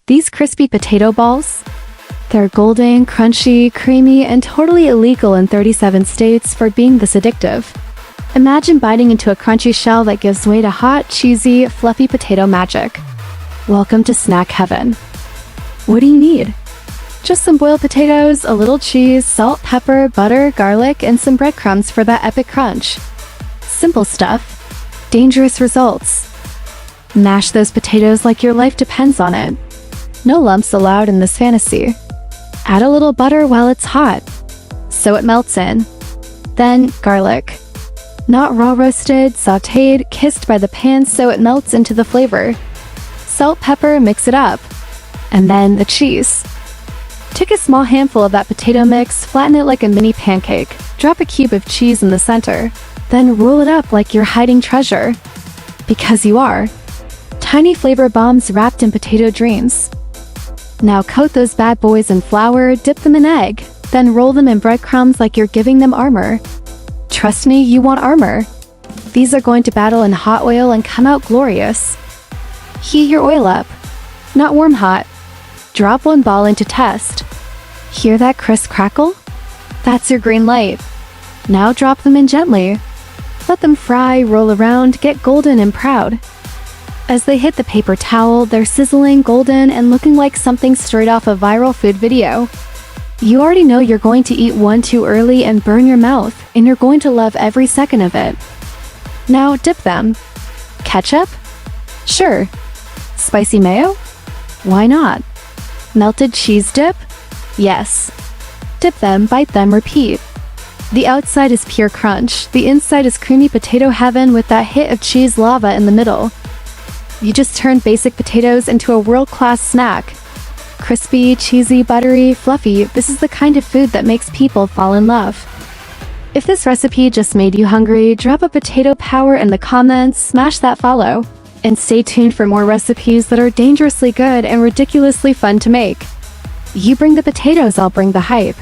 These crispy potato balls? They're golden, crunchy, creamy, and totally illegal in 37 states for being this addictive. Imagine biting into a crunchy shell that gives way to hot, cheesy, fluffy potato magic. Welcome to snack heaven. What do you need? Just some boiled potatoes, a little cheese, salt, pepper, butter, garlic, and some breadcrumbs for that epic crunch. Simple stuff. Dangerous results. Mash those potatoes like your life depends on it. No lumps allowed in this fantasy. Add a little butter while it's hot, so it melts in. Then garlic. Not raw roasted, sautéed, kissed by the pan so it melts into the flavor. Salt, pepper, mix it up. And then the cheese. Take a small handful of that potato mix, flatten it like a mini pancake, drop a cube of cheese in the center, then roll it up like you're hiding treasure. Because you are. Tiny flavor bombs wrapped in potato dreams. Now coat those bad boys in flour, dip them in egg, then roll them in breadcrumbs like you're giving them armor. Trust me, you want armor. These are going to battle in hot oil and come out glorious. Heat your oil up. Not warm hot. Drop one ball in to test. Hear that crisp crackle? That's your green light. Now drop them in gently. Let them fry, roll around, get golden and proud. As they hit the paper towel, they're sizzling, golden, and looking like something straight off a viral food video. You already know you're going to eat one too early and burn your mouth, and you're going to love every second of it. Now dip them. Ketchup? Sure. Spicy mayo? Why not? Melted cheese dip? Yes. Dip them, bite them, repeat. The outside is pure crunch, the inside is creamy potato heaven with that hit of cheese lava in the middle. You just turned basic potatoes into a world-class snack. Crispy, cheesy, buttery, fluffy, this is the kind of food that makes people fall in love. If this recipe just made you hungry, drop a potato power in the comments, smash that follow, and stay tuned for more recipes that are dangerously good and ridiculously fun to make. You bring the potatoes, I'll bring the hype.